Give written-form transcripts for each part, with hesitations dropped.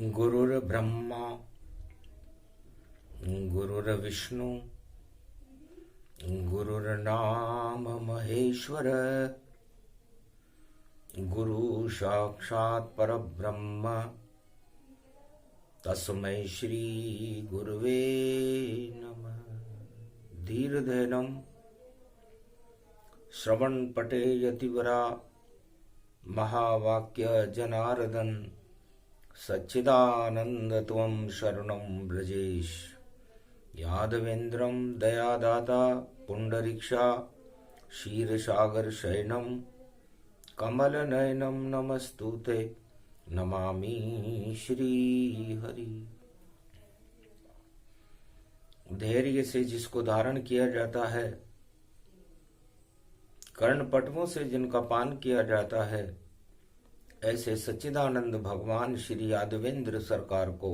गुरुर्ब्रह्मा गुरुर्विष्णु गुरुर्नाम महेश्वर गुरु साक्षात् परब्रह्म तस्मै श्री गुरुवे नमः। धीर्धैनं श्रवणपटे यतिवरा महावाक्य जनार्दन सच्चिदानंद त्वं शरणं ब्रजेश। यादवेन्द्रं दयादाता पुंडरीक्षा क्षीरसागर शयनं कमलनयनं नमस्तुते नमामि श्रीहरि। धैर्य से जिसको धारण किया जाता है, कर्णपटवों से जिनका पान किया जाता है, ऐसे सच्चिदानंद भगवान श्री यादवेंद्र सरकार को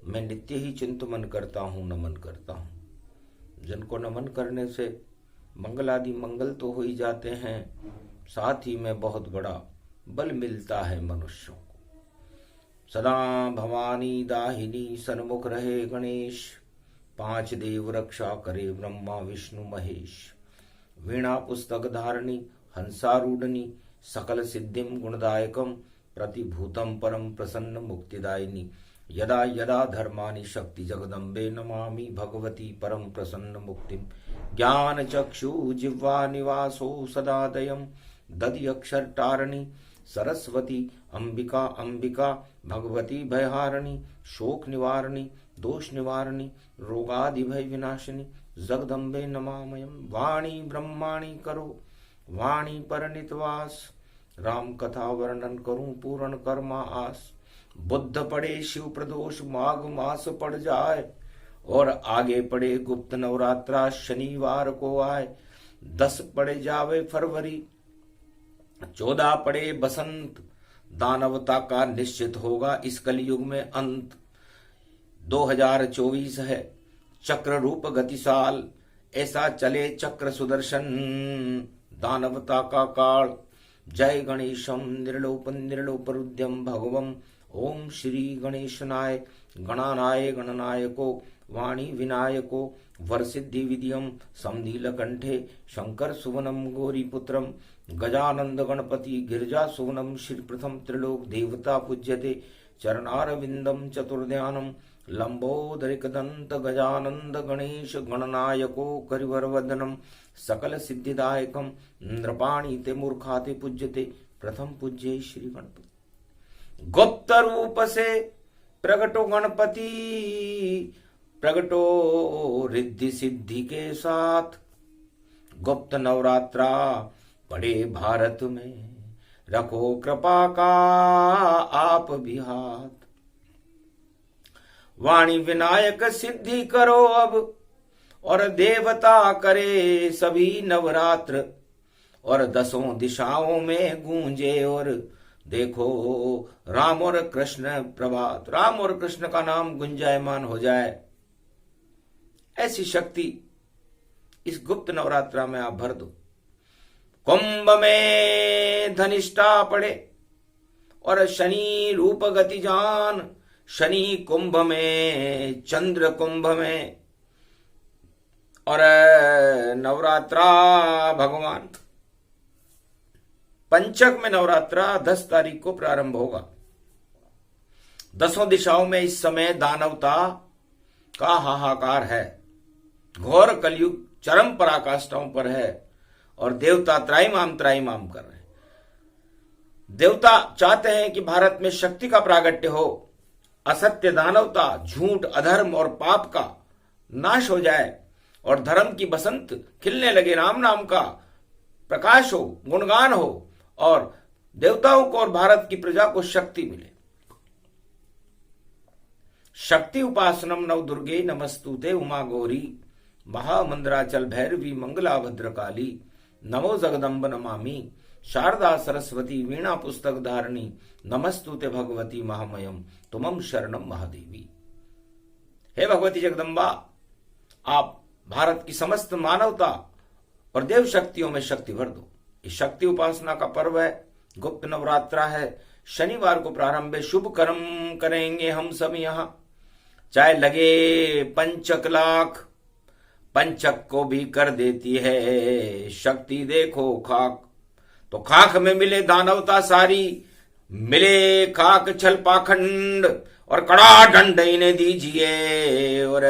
मैं नित्य ही चिंतन करता हूँ, नमन करता हूँ। जिनको नमन करने से मंगल आदि मंगल तो हो ही जाते हैं, साथ ही में बहुत बड़ा बल मिलता है मनुष्यों को। सदा भवानी दाहिनी सन्मुख रहे गणेश, पांच देव रक्षा करे ब्रह्मा विष्णु महेश। वीणा पुस्तक धारणी हंसारूढ़नी सकल सिद्धिम गुणदायकम प्रतिभूतम परम प्रसन्न मुक्तिदायिनी। यदा यदा धर्मानि शक्ति जगदम्बे नमामि भगवती परम प्रसन्न मुक्तिम। ज्ञान चक्षु जिह्वा निवासो सदा दयम दधि अक्षर तारणी सरस्वती अंबिका अंबिका भगवती भयहारिणी। शोक निवारणी दोष निवारणी रोगादि भय विनाशिनी जगदम्बे नमामयम। वाणी ब्रह्माणी करो वाणी पर नितवास, राम कथा वर्णन करूं पूर्ण कर्मा आस। बुद्ध पड़े शिव प्रदोष माघ मास पड़ जाए, और आगे पड़े गुप्त नवरात्रा शनिवार को आए। 10 पड़े जावे फरवरी 14 पड़े बसंत, दानवता का निश्चित होगा इस कलयुग में अंत। 2024 है चक्र रूप गतिशाल, ऐसा चले चक्र सुदर्शन दानवता का काल। जय गणेशम निर्लोपन निर्लोपरुद्यम भगवम। ओम श्री गणेशनाय गणानाय गणनायको वाणी विनायको वरसिद्धि विधियम समनील कंठे शंकर सुवनम गौरीपुत्रम। गजानंद गणपति गिरिजा सुवनम श्री प्रथम त्रिलोक देवता पूज्यते। चरणारविंदम चतुर्ध्यानम लंबोदरिकदंत गजानंद गणेश गणनायको करिवरवदनम। सकल सिद्धिदायकम नृपाणी ते मूर्खाते पूज्यते प्रथम पूज्य श्री गणपति। गुप्त रूप से प्रगटो गणपति प्रगटो रिद्धि सिद्धि के साथ। गुप्त नवरात्रा पड़े भारत में, रखो कृपा का आप भी हाथ। वाणी विनायक सिद्धि करो अब, और देवता करे सभी नवरात्र। और 10 दिशाओं में गूंजे और देखो राम और कृष्ण प्रभात। राम और कृष्ण का नाम गुंजायमान हो जाए, ऐसी शक्ति इस गुप्त नवरात्रा में आप भर दो। कुंभ में धनिष्ठा पड़े और शनि रूप गति जान। शनि कुंभ में चंद्र कुंभ में, और नवरात्रा भगवान पंचक में नवरात्रा 10 तारीख को प्रारंभ होगा। 10 दिशाओं में इस समय दानवता का हाहाकार है। घोर कलयुग चरम पराकाष्ठाओं पर है, और देवता त्राईमाम कर रहे हैं। देवता चाहते हैं कि भारत में शक्ति का प्रागट्य हो, असत्य दानवता झूठ अधर्म और पाप का नाश हो जाए, और धर्म की बसंत खिलने लगे। राम नाम का प्रकाश हो, गुणगान हो, और देवताओं को और भारत की प्रजा को शक्ति मिले। शक्ति उपासनम नव दुर्गे नमस्तुते उमा गौरी। महामंद्राचल भैरवी मंगला भद्रकाली। नमो जगदम्ब नमामि शारदा सरस्वती वीणा पुस्तक धारणी। नमस्तुते भगवती महामयम तुमम शरणम महादेवी। हे भगवती जगदम्बा, आप भारत की समस्त मानवता और देव शक्तियों में शक्ति भर दो। इस शक्ति उपासना का पर्व है, गुप्त नवरात्रा है। शनिवार को प्रारंभ है, शुभ कर्म करेंगे हम सब यहाँ। चाहे लगे पंचक लाख, पंचक को भी कर देती है शक्ति। देखो खाक, तो खाक में मिले दानवता सारी, मिले खाक छल पाखंड, और कड़ा दंड इन्हें दीजिए, और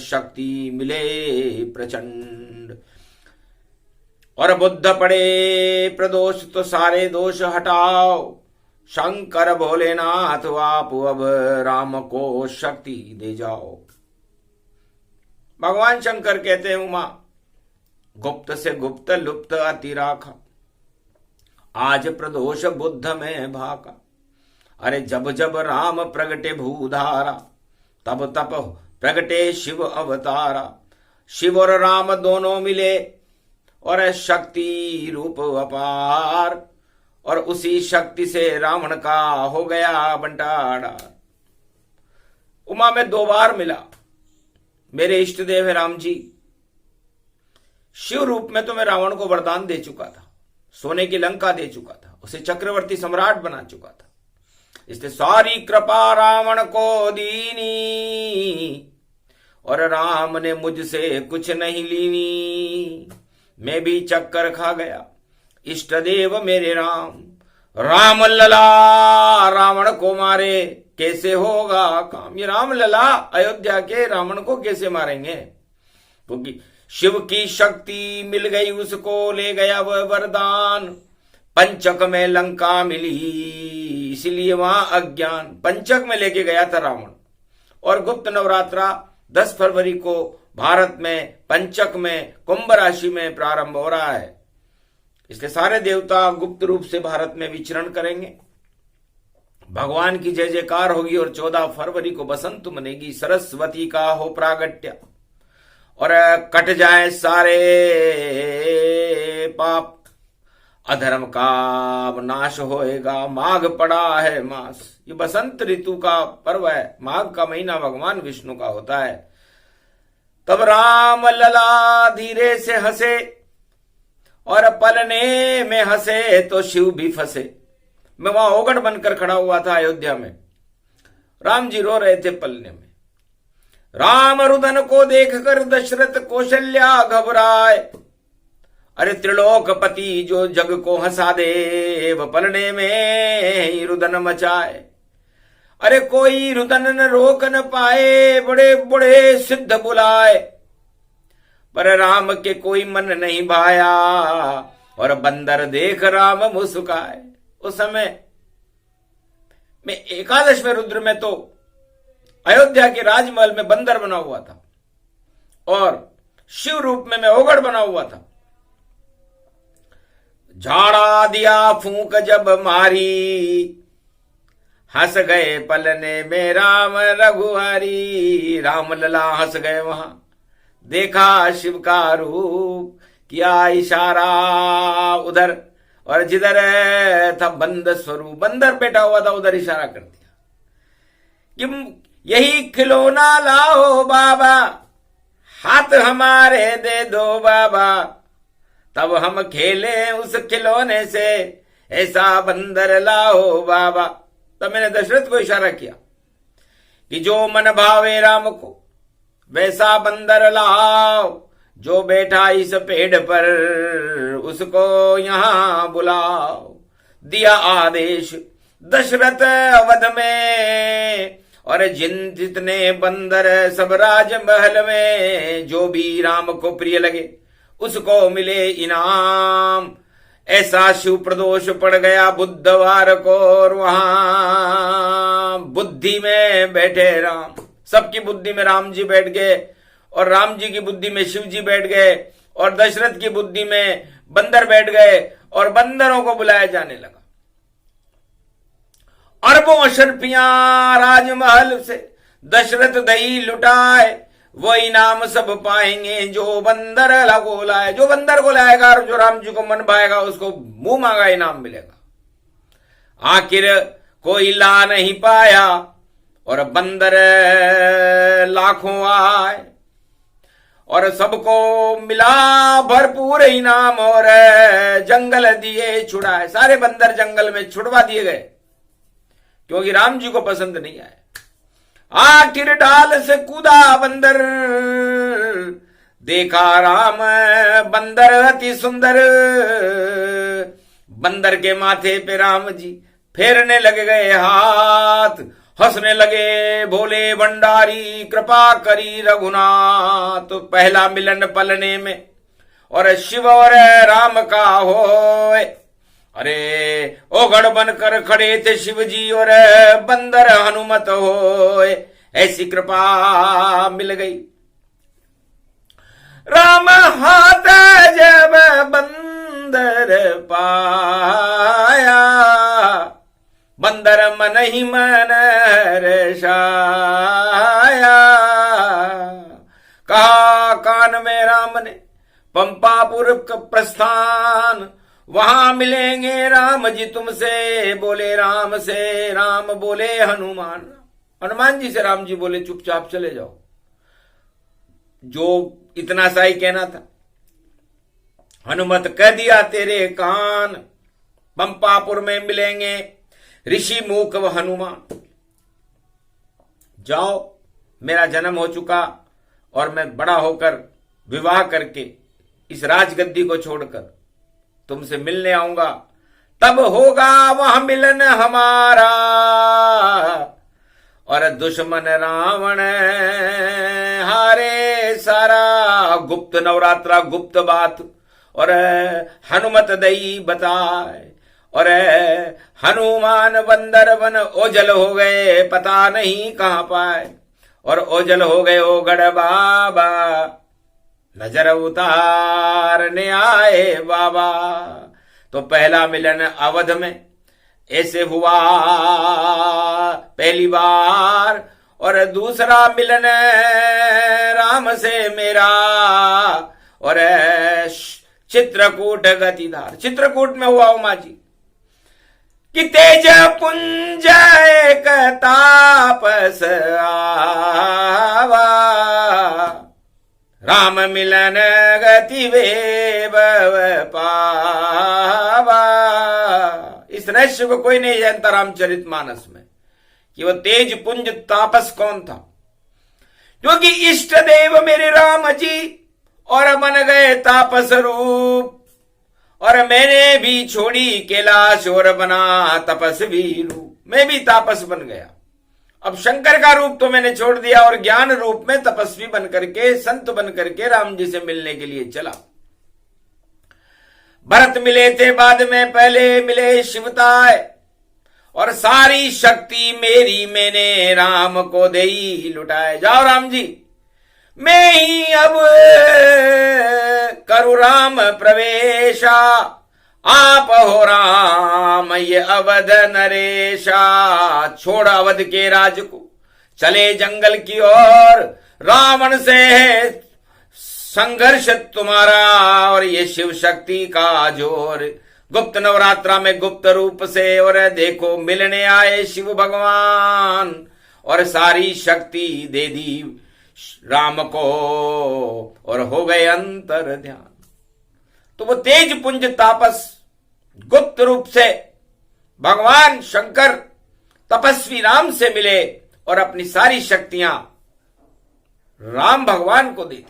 शक्ति मिले प्रचंड। और बुद्ध पड़े प्रदोष तो सारे दोष हटाओ, शंकर भोलेनाथ आप अब राम को शक्ति दे जाओ। भगवान शंकर कहते हैं, उमा गुप्त से गुप्त लुप्त अति राखा, आज प्रदोष बुद्ध में भाका। अरे जब जब राम प्रगटे भूधारा, तब तब प्रगटे शिव अवतारा। शिव और राम दोनों मिले, और शक्ति रूप अपार, और उसी शक्ति से रावण का हो गया बंटारा। उमा में 2 बार मिला, मेरे इष्ट देव है राम जी। शिव रूप में तो मैं रावण को वरदान दे चुका था, सोने की लंका दे चुका था, उसे चक्रवर्ती सम्राट बना चुका था। इसलिए सारी कृपा रावण को दीनी, और राम ने मुझसे कुछ नहीं लीनी। मैं भी चक्कर खा गया, इष्ट देव मेरे राम। राम लला रावण को मारे, कैसे होगा काम। ये राम लला अयोध्या के रावण को कैसे मारेंगे, क्योंकि शिव की शक्ति मिल गई उसको, ले गया वह वरदान। पंचक में लंका मिली, इसलिए वहां अज्ञान। पंचक में लेके गया था रावण। और गुप्त नवरात्रा 10 फरवरी को भारत में पंचक में कुंभ राशि में प्रारंभ हो रहा है। इसलिए सारे देवता गुप्त रूप से भारत में विचरण करेंगे। भगवान की जय जयकार होगी, और 14 फरवरी को बसंत मनेगी, सरस्वती का हो प्रागट्य, और कट जाए सारे पाप, अधर्म का नाश होएगा। माघ पड़ा है मास, ये बसंत ऋतु का पर्व है। माघ का महीना भगवान विष्णु का होता है। तब राम लला धीरे से हंसे, और पलने में हंसे तो शिव भी फंसे। मैं वहां ओगड़ बनकर खड़ा हुआ था अयोध्या में, राम जी रो रहे थे पलने में। राम रुदन को देखकर दशरथ कौशल्या घबराए। अरे त्रिलोकपति जो जग को हंसा दे, वह पलने में ही रुदन मचाए। अरे कोई रुदन न रोक न पाए, बड़े बड़े सिद्ध बुलाए, पर राम के कोई मन नहीं भाया, और बंदर देख राम मुस्काए। उस समय मैं 11वें रुद्र में तो अयोध्या के राजमहल में बंदर बना हुआ था, और शिव रूप में मैं ओगड़ बना हुआ था। झाड़ा दिया फूंक जब मारी, हंस गए पलने में राम रघुहरी। राम लला हंस गए वहां, देखा शिव का रूप, किया इशारा उधर, और जिधर था बंद स्वरूप, बंदर बैठा हुआ था, उधर इशारा कर दिया कि यही खिलौना लाओ बाबा, हाथ हमारे दे दो बाबा, तब हम खेले उस खिलौने से, ऐसा बंदर लाओ बाबा। तब मैंने दशरथ को इशारा किया कि जो मन भावे राम को, वैसा बंदर लाओ, जो बैठा इस पेड़ पर उसको यहां बुलाओ। दिया आदेश दशरथ अवध में, और जितने बंदर सब राजमहल में, जो भी राम को प्रिय लगे उसको मिले इनाम। ऐसा शिव प्रदोष पड़ गया बुधवार को, और वहां बुद्धि में बैठे राम, सबकी बुद्धि में राम जी बैठ गए, और राम जी की बुद्धि में शिव जी बैठ गए, और दशरथ की बुद्धि में बंदर बैठ गए, और बंदरों को बुलाया जाने लगा। अरबों अशरफियां राजमहल से दशरथ दही लुटाए, वो इनाम सब पाएंगे जो बंदर को लाए। जो बंदर को लाएगा और जो राम जी को मन भाएगा उसको मुंह मांगा इनाम मिलेगा। आखिर कोई ला नहीं पाया, और बंदर लाखों आए, और सबको मिला भरपूर इनाम और जंगल दिए छुड़ाए। सारे बंदर जंगल में छुड़वा दिए गए क्योंकि राम जी को पसंद नहीं आए। आखिर डाल से कूदा बंदर, देखा राम बंदर अति सुंदर। बंदर के माथे पे राम जी फेरने लगे गए हाथ, हंसने लगे भोले भंडारी कृपा करी रघुनाथ। तो पहला मिलन पलने में और शिव और राम का होए। अरे ओगड़ बनकर खड़े थे शिव जी और बंदर हनुमत होए। ऐसी कृपा मिल गई। राम हाथ जब बंदर पाया, बंदर मन ही मन रसाया। कहा कान में राम ने पंपापुर प्रस्थान, वहां मिलेंगे राम जी तुमसे। बोले राम से, राम बोले हनुमान। हनुमान जी से राम जी बोले चुपचाप चले जाओ। जो इतना सा ही कहना था, हनुमत कह दिया तेरे कान। पंपापुर में मिलेंगे ऋषि मूक व हनुमान। जाओ, मेरा जन्म हो चुका और मैं बड़ा होकर विवाह करके इस राजगद्दी को छोड़कर तुमसे मिलने आऊंगा, तब होगा वह मिलन हमारा। और दुश्मन रावण हारे सारा। गुप्त नवरात्रा गुप्त बात और हनुमत दई बताए। और हनुमान बंदर बन ओझल हो गए, पता नहीं कहां पाए। और ओझल हो गए ओगड़ बाबा, नजर उतारने आए बाबा। तो पहला मिलन अवध में ऐसे हुआ पहली बार। और दूसरा मिलन राम से मेरा और चित्रकूट गतिधार, चित्रकूट में हुआ उमा जी कि तेज पुंज एक तापस आवा। राम मिलन गति वे पावा। इस रहस्य को कोई नहीं जानता रामचरितमानस में कि वो तेज पुंज तापस कौन था। क्योंकि इष्ट देव मेरे राम जी और बन गए तापस रूप। और मैंने भी छोड़ी कैलाश और बना तपस्वी रूप। मैं भी तापस बन गया। अब शंकर का रूप तो मैंने छोड़ दिया और ज्ञान रूप में तपस्वी बन करके, संत बन करके राम जी से मिलने के लिए चला। भरत मिले थे बाद में, पहले मिले शिवताय। और सारी शक्ति मेरी मैंने राम को देई लुटाए। जाओ राम जी, मैं ही अब करु राम प्रवेशा। आप हो राम ये अवध नरेशा। छोड़ अवध के राज को, चले जंगल की ओर। रावण से है संघर्ष तुम्हारा और ये शिव शक्ति का जोर। गुप्त नवरात्रा में गुप्त रूप से और देखो मिलने आए शिव भगवान। और सारी शक्ति दे दी राम को और हो गए अंतर ध्यान। तो वो तेज पुंज तापस गुप्त रूप से भगवान शंकर तपस्वी राम से मिले और अपनी सारी शक्तियां राम भगवान को दी थी।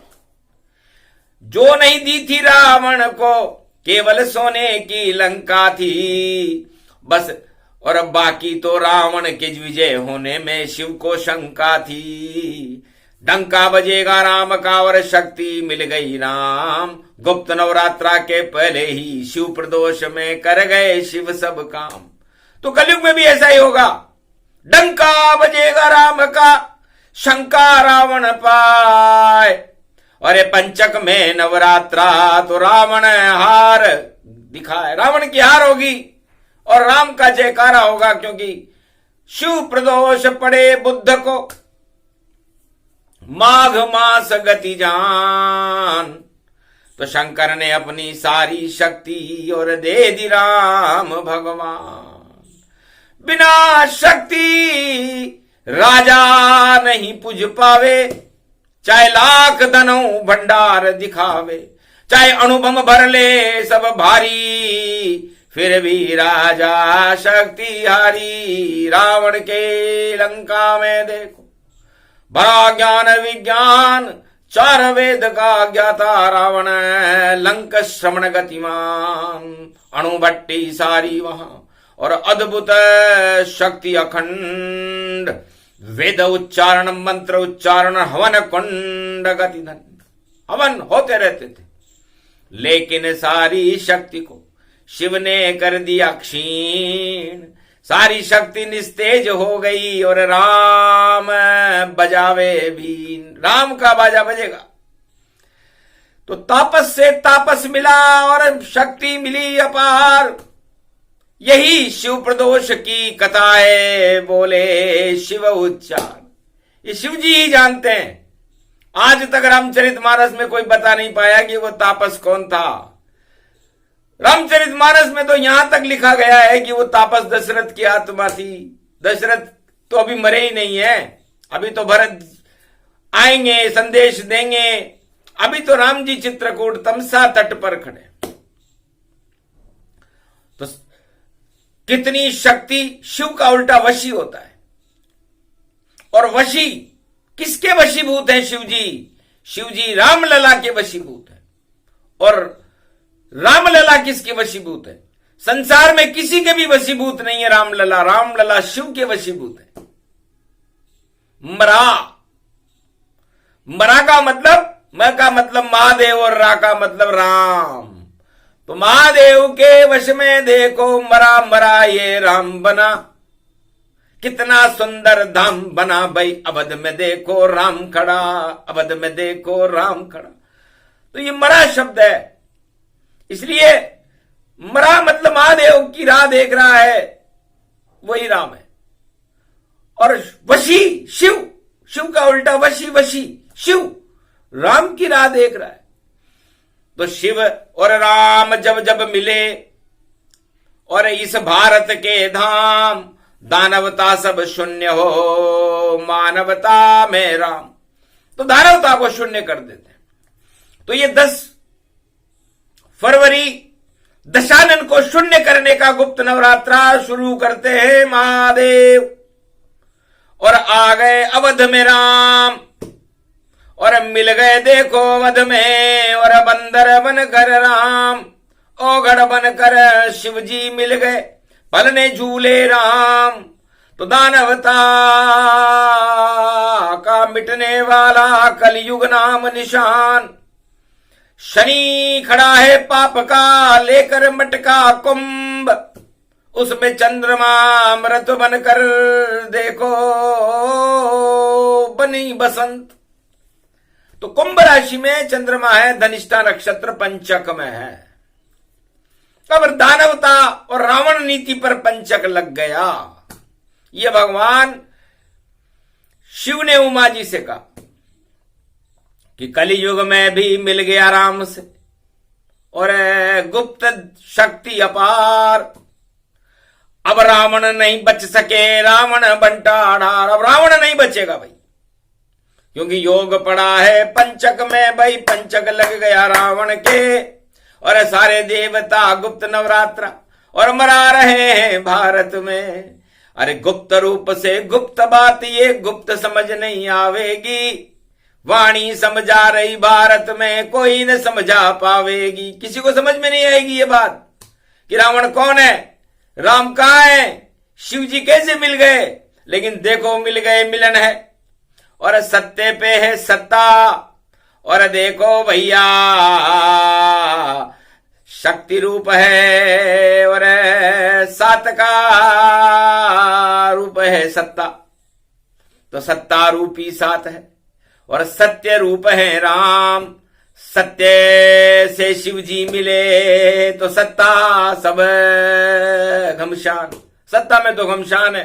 जो नहीं दी थी रावण को, केवल सोने की लंका थी बस। और अब बाकी तो रावण के विजय होने में शिव को शंका थी। डंका बजेगा राम का और शक्ति मिल गई राम। गुप्त नवरात्रा के पहले ही शिव प्रदोष में कर गए शिव सब काम। तो कलयुग में भी ऐसा ही होगा। डंका बजेगा राम का, शंका रावण पाए। और पंचक में नवरात्रा तो रावण हार दिखाए। रावण की हार होगी और राम का जयकारा होगा, क्योंकि शिव प्रदोष पड़े बुद्ध को, माघ मास गति जान। तो शंकर ने अपनी सारी शक्ति और दे दी राम भगवान। बिना शक्ति राजा नहीं पूज पावे, चाहे लाख धनों भंडार दिखावे, चाहे अणुबम भर ले सब भारी, फिर भी राजा शक्ति हारी। रावण के लंका में देखो बड़ा ज्ञान विज्ञान, चार वेद का ज्ञाता रावण, लंक श्रवण गतिमान, अणुभट्टी सारी वहां, और अद्भुत शक्ति अखंड, वेद उच्चारण मंत्र उच्चारण हवन कुंड गति धन, हवन होते रहते थे। लेकिन सारी शक्ति को शिव ने कर दिया क्षीण, सारी शक्ति निस्तेज हो गई, और राम बजावे भी, राम का बाजा बजेगा। तो तापस से तापस मिला और शक्ति मिली अपार, यही शिव प्रदोष की कथा है, बोले शिव उच्चार। ये शिव जी ही जानते हैं। आज तक रामचरितमानस में कोई बता नहीं पाया कि वो तापस कौन था। रामचरितमानस में तो यहां तक लिखा गया है कि वो तापस दशरथ की आत्मा थी। दशरथ तो अभी मरे ही नहीं है, अभी तो भरत आएंगे, संदेश देंगे। अभी तो राम जी चित्रकूट तमसा तट पर खड़े। तो कितनी शक्ति, शिव का उल्टा वशी होता है। और वशी किसके वशीभूत हैं शिव जी? शिव जी रामलला के वशीभूत है। और रामलला किसके वशीभूत है? संसार में किसी के भी वशीभूत नहीं है रामलला। रामलला शिव के वशीभूत है। मरा का मतलब, म का मतलब महादेव और रा का मतलब राम। तो महादेव के वश में देखो मरा मरा ये राम बना, कितना सुंदर धाम बना भाई। अवध में देखो राम खड़ा, अवध में देखो राम खड़ा। तो ये मरा शब्द है, इसलिए मरा मतलब महादेव की राह देख रहा है, वही राम है। और वशी शिव, शिव का उल्टा वशी, वशी शिव राम की राह देख रहा है। तो शिव और राम जब जब मिले, और इस भारत के धाम, दानवता सब शून्य हो, मानवता में राम। तो दानवता को शून्य कर देते हैं। तो ये 10 फरवरी दशानन को शून्य करने का गुप्त नवरात्रा शुरू करते हैं महादेव। और आ गए अवध में राम, और मिल गए देखो अवध में, और बंदर बनकर राम, ओगड़ बनकर शिव जी मिल गए, पलने झूले राम। तो दानवता का मिटने वाला कलयुग नाम निशान, शनि खड़ा है पाप का लेकर मटका कुंभ, उसमें चंद्रमा अमृत बनकर देखो बनी बसंत। तो कुंभ राशि में चंद्रमा है, धनिष्ठा नक्षत्र पंचक में है। अब दानवता और रावण नीति पर पंचक लग गया। ये भगवान शिव ने उमा जी से कहा कि कलियुग में भी मिल गया राम से, और गुप्त शक्ति अपार। अब रावण नहीं बच सके, रावण बंटा ढार। अब रावण नहीं बचेगा भाई, क्योंकि योग पड़ा है पंचक में भाई। पंचक लग गया रावण के, और सारे देवता गुप्त नवरात्रा और मरा रहे हैं भारत में। अरे गुप्त रूप से गुप्त बात, ये गुप्त समझ नहीं आवेगी। वाणी समझा रही भारत में, कोई न समझा पावेगी। किसी को समझ में नहीं आएगी ये बात कि रावण कौन है, राम कहां है, शिव जी कैसे मिल गए। लेकिन देखो मिल गए, मिलन है, और सत्य पे है सत्ता। और देखो भैया शक्ति रूप है, और सात का रूप है सत्ता। तो सत्ता रूपी सात है, और सत्य रूप है राम। सत्य से शिव जी मिले तो सत्ता सब घमशान। सत्ता में तो घमशान है,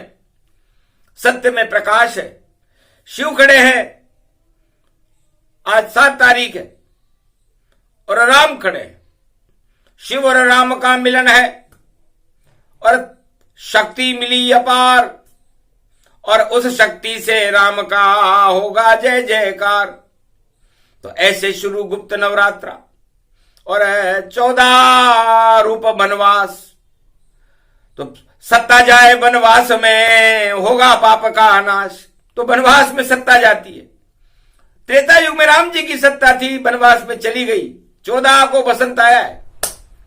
सत्य में प्रकाश है। शिव खड़े हैं, आज 7 तारीख है, और राम खड़े हैं। शिव और राम का मिलन है, और शक्ति मिली अपार, और उस शक्ति से राम का होगा जय जयकार। तो ऐसे शुरू गुप्त नवरात्रा और 14 रूप वनवास। तो सत्ता जाए वनवास में होगा पाप का नाश। तो वनवास में सत्ता जाती है। त्रेता युग में राम जी की सत्ता थी, वनवास में चली गई। 14 को बसंत आया है,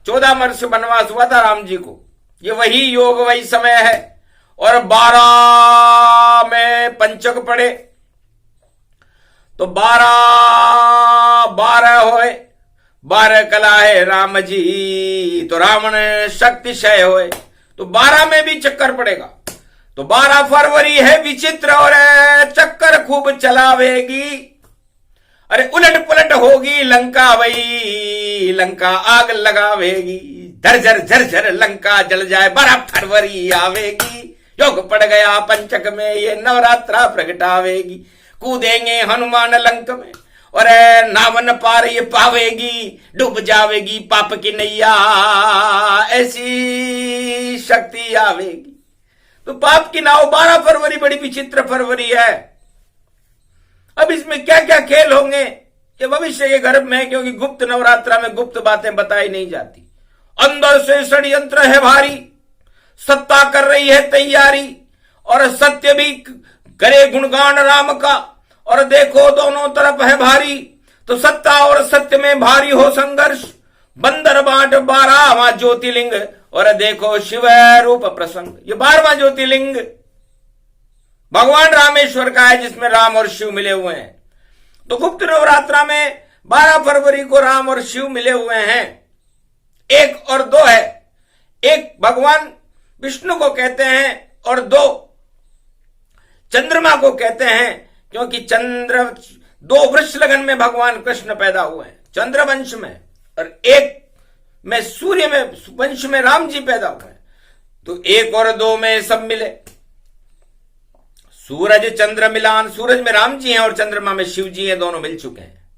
14 वर्ष वनवास हुआ था राम जी को। ये वही योग वही समय है। और 12 में पंचक पड़े तो 12 होए, 12 कला है राम जी, तो रावण शक्तिशय होए। तो 12 में भी चक्कर पड़ेगा। तो 12 फरवरी है विचित्र और चक्कर खूब चलावेगी। अरे उलट पुलट होगी लंका, वही लंका आग लगावेगी। झरझर झरझर लंका जल जाए, 12 फरवरी आवेगी। योग पड़ गया पंचक में, ये नवरात्रा प्रगटावेगी। कूदेंगे हनुमान लंक में और नावन पार ये पावेगी। डूब जावेगी पाप की नैया, ऐसी शक्ति आवेगी। तो पाप की नाव 12 फरवरी बड़ी विचित्र फरवरी है। अब इसमें क्या क्या खेल होंगे ये भविष्य के गर्भ में है, क्योंकि गुप्त नवरात्रा में गुप्त बातें बताई नहीं जाती। अंदर से षड्यंत्र है भारी, सत्ता कर रही है तैयारी और सत्य भी करे गुणगान राम का। और देखो दोनों तरफ है भारी, तो सत्ता और सत्य में भारी हो संघर्ष। बंदर बाट 12वां ज्योतिर्लिंग और देखो शिव रूप प्रसंग। ये 12वां ज्योतिर्लिंग भगवान रामेश्वर का है, जिसमें राम और शिव मिले हुए हैं। तो गुप्त नवरात्रा में 12 फरवरी को राम और शिव मिले हुए हैं। 1 और 2 है। 1 भगवान विष्णु को कहते हैं और 2 चंद्रमा को कहते हैं, क्योंकि चंद्र 2 वृष लगन में भगवान कृष्ण पैदा हुए हैं, चंद्र वंश में, और 1 में सूर्य में वंश में राम जी पैदा हुए हैं। तो 1 और 2 में सब मिले। सूरज चंद्र मिलान, सूरज में राम जी हैं और चंद्रमा में शिव जी हैं, दोनों मिल चुके हैं।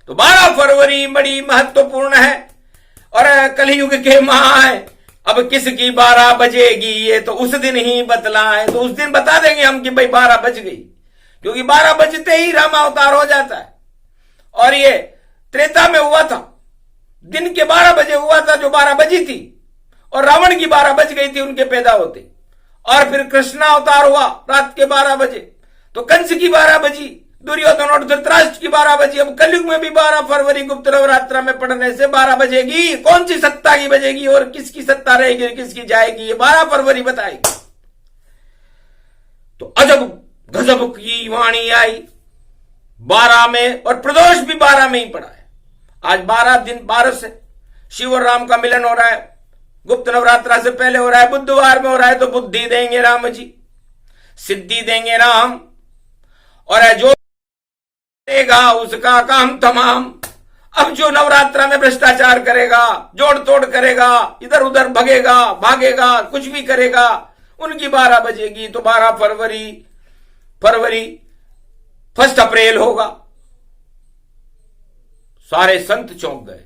तो 12 फरवरी बड़ी महत्वपूर्ण है और कलयुग के माह है। अब किसकी 12 बजेगी ये तो उस दिन ही बतलाए। तो उस दिन बता देंगे हम कि भाई 12 बज गई, क्योंकि 12 बजते ही राम अवतार हो जाता है। और ये त्रेता में हुआ था, दिन के 12 बजे हुआ था, जो 12 बजी थी, और रावण की 12 बज गई थी उनके पैदा होते। और फिर कृष्ण अवतार हुआ रात के 12 बजे। तो कंस की 12 बजी, दुर्योधन और धृतराष्ट्र की 12 बजी। अब कलयुग में भी 12 फरवरी गुप्त नवरात्रा में पढ़ने से 12 बजेगी। कौन सी सत्ता की बजेगी और किसकी सत्ता रहेगी और किसकी जाएगी, ये 12 फरवरी बताएगी। तो अजब गजब की वाणी आई 12 में, और प्रदोष भी 12 में ही पड़ा है। आज 12 दिन 12 से शिव और राम का मिलन हो रहा है। गुप्त नवरात्रा से पहले हो रहा है, बुधवार में हो रहा है। तो बुद्धि देंगे राम जी, सिद्धि देंगे राम, और जो देगा उसका काम तमाम। अब जो नवरात्रा में भ्रष्टाचार करेगा, जोड़ तोड़ करेगा, इधर उधर भगेगा भागेगा, कुछ भी करेगा, उनकी 12 बजेगी। तो 12 फरवरी 1 अप्रैल होगा। सारे संत चौंक गए।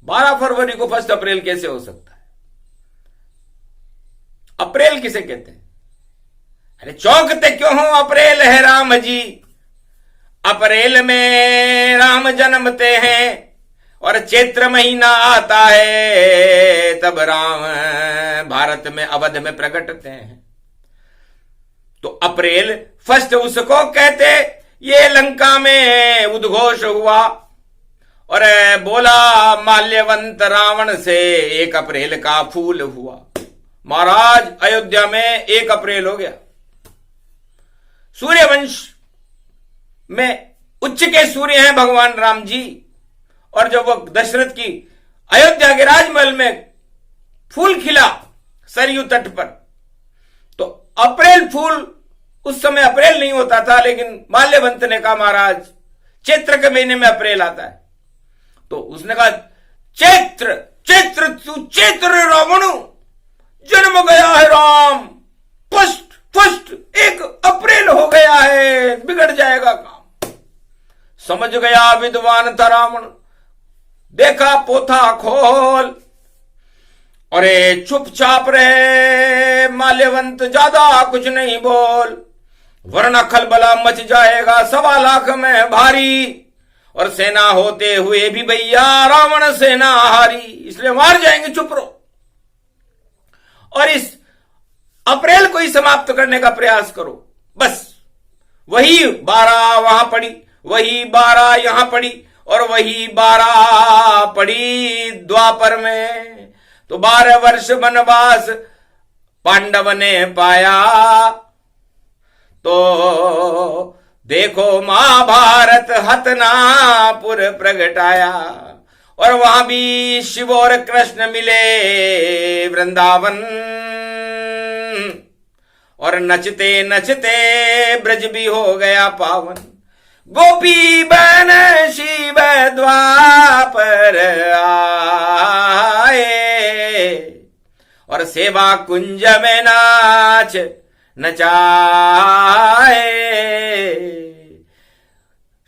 12 फरवरी को 1 अप्रैल कैसे हो सकता है? अप्रैल किसे कहते हैं? अरे चौंकते क्यों हो? अप्रैल है राम जी, अप्रैल में राम जन्मते हैं, और चैत्र महीना आता है तब राम भारत में अवध में प्रकटते हैं। तो अप्रैल 1 उसको कहते। ये लंका में उद्घोष हुआ और बोला माल्यवंत रावण से 1 अप्रैल का फूल हुआ। महाराज अयोध्या में 1 अप्रैल हो गया। सूर्यवंश में उच्च के सूर्य हैं भगवान राम जी, और जब वो दशरथ की अयोध्या के राजमहल में फूल खिला सरयू तट पर, तो अप्रैल फूल उस समय अप्रैल नहीं होता था, लेकिन माल्यवंत ने कहा महाराज चैत्र के महीने में अप्रैल आता है। तो उसने कहा चैत्र चैत्र तू चैत्र रावण, जन्म गया है राम, फर्स्ट 1 अप्रैल हो गया है, बिगड़ जाएगा काम। समझ गया विद्वान था रावण, देखा पोथा खोल, अरे चुपचाप रहे माल्यवंत, ज्यादा कुछ नहीं बोल। वरना खलबला मच जाएगा 1.25 लाख में भारी, और सेना होते हुए भी भैया रावण सेना हारी, इसलिए मार जाएंगे, चुप रहो। और इस अप्रैल को ही समाप्त करने का प्रयास करो। बस वही 12 वहां पड़ी, वही 12 यहां पड़ी, और वही 12 पड़ी द्वापर में। तो 12 वर्ष वनवास पांडव ने पाया। तो देखो महाभारत हतनापुर प्रगटाया, और वहां भी शिव और कृष्ण मिले वृंदावन, और नचते नचते ब्रज भी हो गया पावन। गोपी बन शिव द्वापर आए, और सेवा कुंज में नाच नचाए।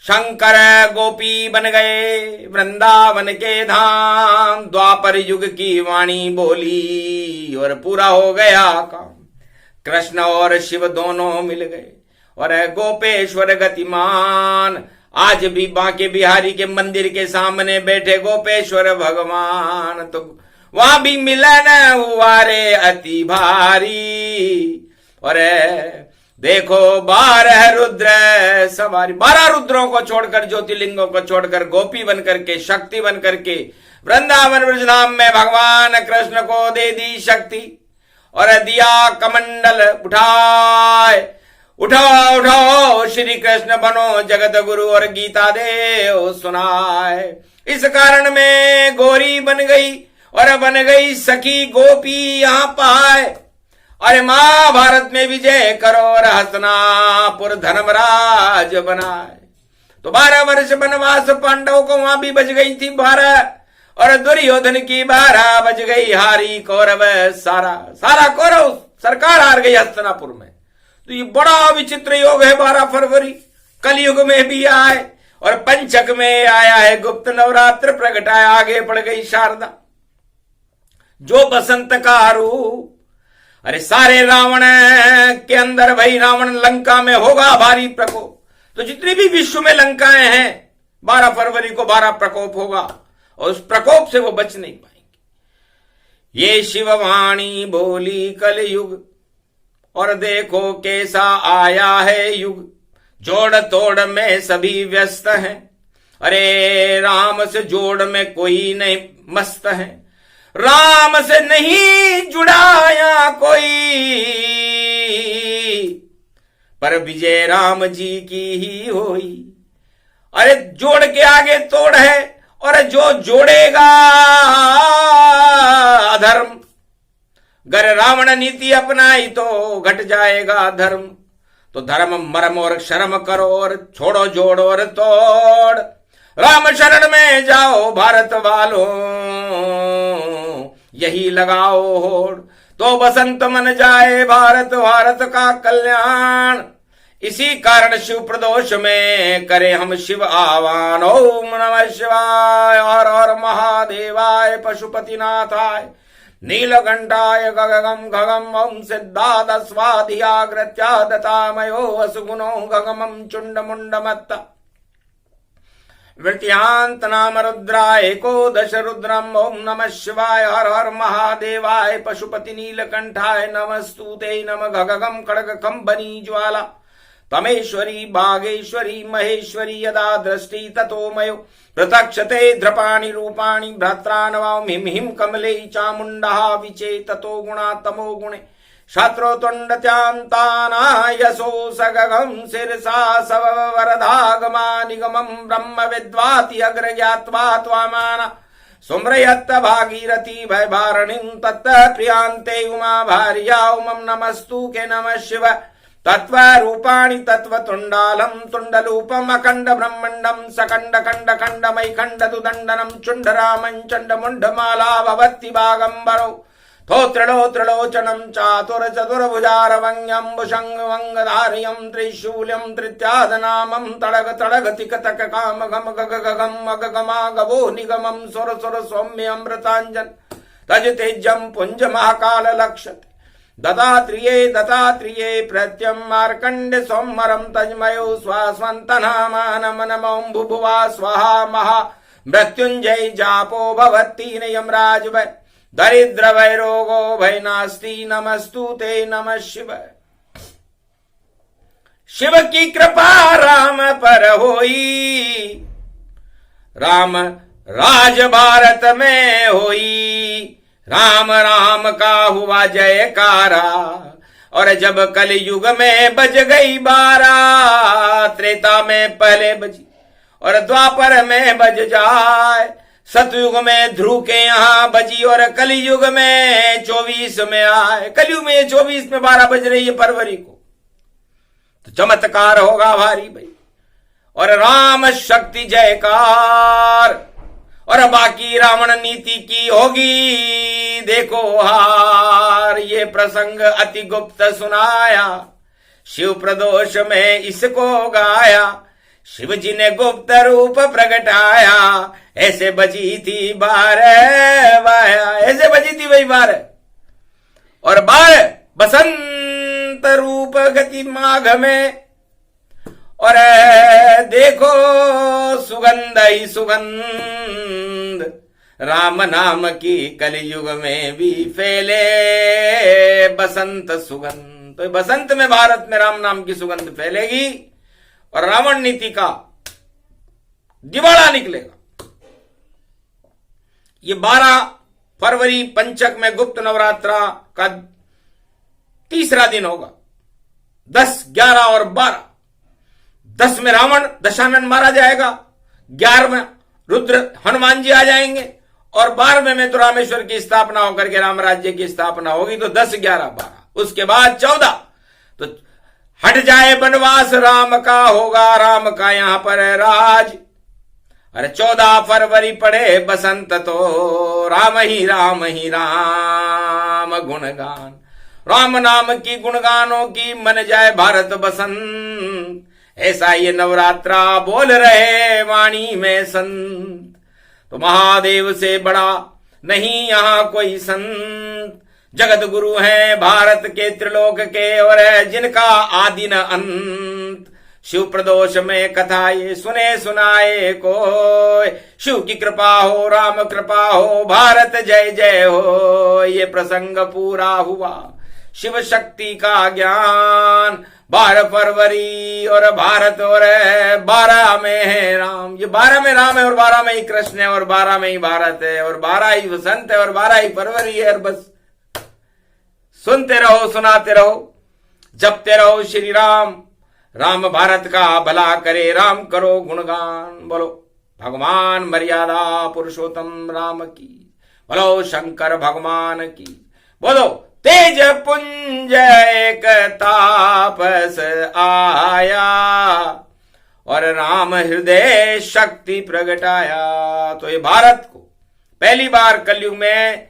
शंकर गोपी बन गए वृंदावन के धाम, द्वापर युग की वाणी बोली और पूरा हो गया काम। कृष्ण और शिव दोनों मिल गए, और गोपेश्वर गतिमान आज भी बांके बिहारी के मंदिर के सामने बैठे गोपेश्वर भगवान। तो वहां भी मिलन हुआ रे अति भारी, और देखो 12 रुद्र सवारी, 12 रुद्रों को छोड़कर, ज्योतिर्लिंगों को छोड़कर, गोपी बनकर के, शक्ति बनकर के वृंदावन ब्रजधाम में भगवान कृष्ण को दे दी शक्ति, और दिया कमंडल उठाए। उठाओ उठाओ श्री कृष्ण बनो जगत गुरु, और गीता देव सुनाए। इस कारण में गौरी बन गई, और बन गई सखी गोपी यहां पाए। अरे महाभारत में विजय करो, और हस्तिनापुर धर्मराज बनाए। तो 12 वर्ष वनवास पांडवों को वहां भी बच गई थी 12, और दुर्योधन की 12 बज गई हारी। कौरव सारा कौरव सरकार हार गई हस्तिनापुर में। तो ये बड़ा विचित्र योग है। 12 फरवरी कलयुग में भी आए, और पंचक में आया है गुप्त नवरात्र प्रगटाया। आगे बढ़ गई शारदा जो बसंत का रूप। अरे सारे रावण के अंदर भाई, रावण लंका में होगा भारी प्रकोप। तो जितनी भी विश्व में लंकाएं हैं 12 फरवरी को 12 प्रकोप होगा, और उस प्रकोप से वो बच नहीं पाएंगे। ये शिववाणी बोली कलयुग, और देखो कैसा आया है युग। जोड़ तोड़ में सभी व्यस्त हैं, अरे राम से जोड़ में कोई नहीं मस्त है। राम से नहीं जुड़ाया कोई, पर विजय राम जी की ही होई। अरे जोड़ के आगे तोड़ है, और जो जोड़ेगा अधर्म। गर रावण नीति अपनाई तो घट जाएगा धर्म। तो धर्म मर्म और शर्म करो, और छोड़ो जोड़ और तोड़। राम शरण में जाओ भारत वालों, यही लगाओ होड़। तो बसंत मन जाए भारत, भारत का कल्याण। इसी कारण शिव प्रदोष में करे हम शिव आह्वान। ओम नमः शिवाय, हर हर महादेवाय, पशुपतिनाथाय, नीलकंठाय गगगम गगम ओम सिद्धाद स्वाधियाग्रत्यादतामयो असुगुणो गगमं चुंड मुंडमत्त वृत्यांत नाम रुद्राय एकोदश रुद्रम। ओम नमः शिवाय, हर हर महादेवाय, पशुपति नीलकंठाय नमस्तुते। नम गगगम खड़ग कंबनी ज्वाला, तमेश्वरी बागेश्वरी महेश्वरी। यदा दृष्टि ततो मयो प्रतक्षते द्रपाणि रूपाणि। भ्रात्रानवाम हिम हिम कमले चामुंडा विचे ततो गुणा तमो गुणे। शत्रुतुण्डत्यांतानायसो सगगं शिरसा सव वरदागमा निगमं ब्रह्म विद्वाति अग्र ज्ञात्वा त्वामाना सुम्रयत्त भागीरथी भयभारणीं तत्त प्रियांते उमा भार्या उमं नमस्तु के नमः शिव तत्व रूपाणि तत्व तुंडालम तुंडलूपम अखंड ब्रह्मंडम सकंड खंड खंडमय खंड दुदंडनम चुंडरामं चंड मुंडमाला भवति बागंबरो थोत्रणो त्रिलोचनम चातुर चतुर्भुजारवंगम्बुशंगवंगधार्यं त्रिशूल्यं त्रित्यादनामं तड़ग तड़ग तिक तक काम गम गग गगम अगगमा गवो निगमं सुर सुर सौम्य अमृतांजन तज तेजम पुंज महाकाल लक्षते दत्तात्रेये दत्तात्रेये प्रत्यं मार्कण्ड सौमरं तज्मयो स्वास्वन्तनामानमनमं भुभुवा स्वाहा महा मृत्युंजय जापो भवत्तीन यमराज भय दरिद्र भय रोगो भय नास्ति नमस्तु ते नमः शिवाय। शिव की कृपा राम पर होई, राम राज भारत में होई, राम राम का हुआ जयकारा। और जब कलयुग में बज गई 12, त्रेता में पहले बजी और द्वापर में बज जाए, सतयुग में ध्रुव के यहाँ बजी और कलयुग में 24 में आए। कलयुग में 24 में 12 बज रही है फरवरी को, तो चमत्कार होगा भारी भाई। और राम शक्ति जयकार, और बाकी रावण नीति की होगी देखो हार। ये प्रसंग अति गुप्त सुनाया, शिव प्रदोष में इसको गाया। शिव जी ने गुप्त रूप प्रगटाया, ऐसे बजी थी 12 वाया, ऐसे बजी थी वही 12। और 12 बसंत रूप गति माघ में, और देखो सुगंध ही सुगंध राम नाम की कलयुग में भी फैले बसंत सुगंध। तो बसंत में भारत में राम नाम की सुगंध फैलेगी और रावण नीति का दिवाला निकलेगा। ये 12 फरवरी पंचक में गुप्त नवरात्रा का तीसरा दिन होगा। 10, 11 और 12। 10 में रावण दशानन मारा जाएगा, 11 में रुद्र हनुमान जी आ जाएंगे, और 12वें में तो रामेश्वर की स्थापना होकर के राम राज्य की स्थापना होगी। तो 10, 11, 12। उसके बाद 14 तो हट जाए बनवास, राम का होगा राम का यहां पर है राज। अरे 14 फरवरी पड़े बसंत, तो राम ही राम ही राम गुणगान। राम नाम की गुणगानों की मन जाए भारत बसंत। ऐसा ये नवरात्रा बोल रहे वाणी में संत। तो महादेव से बड़ा नहीं यहां कोई संत, जगत गुरु हैं भारत के त्रिलोक के, और है जिनका आदि न अंत। शिव प्रदोष में कथा ये सुने सुनाए को, शिव की कृपा हो राम कृपा हो भारत जय जय हो। ये प्रसंग पूरा हुआ शिव शक्ति का ज्ञान। 12 फरवरी और भारत, और 12 में है राम। ये 12 में राम है और 12 में ही कृष्ण है और 12 में ही भारत है और 12 ही वसंत है और 12 ही फरवरी है। और बस सुनते रहो, सुनाते रहो, जपते रहो श्री राम। राम भारत का भला करे, राम करो गुणगान। बोलो भगवान मर्यादा पुरुषोत्तम राम की, बोलो शंकर भगवान की, बोलो तेज पुंज एक तापस आया और राम हृदय शक्ति प्रगटाया। तो ये भारत को पहली बार कलयुग में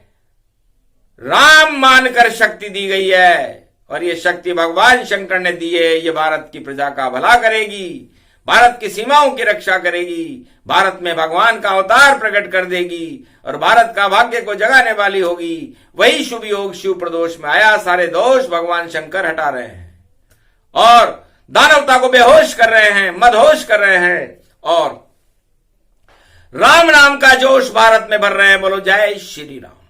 राम मानकर शक्ति दी गई है, और ये शक्ति भगवान शंकर ने दी है। ये भारत की प्रजा का भला करेगी, भारत की सीमाओं की रक्षा करेगी, भारत में भगवान का अवतार प्रकट कर देगी और भारत का भाग्य को जगाने वाली होगी। वही शुभ योग शिव प्रदोष में आया। सारे दोष भगवान शंकर हटा रहे हैं और दानवता को बेहोश कर रहे हैं, मदहोश कर रहे हैं, और राम नाम का जोश भारत में भर रहे हैं। बोलो जय श्री राम।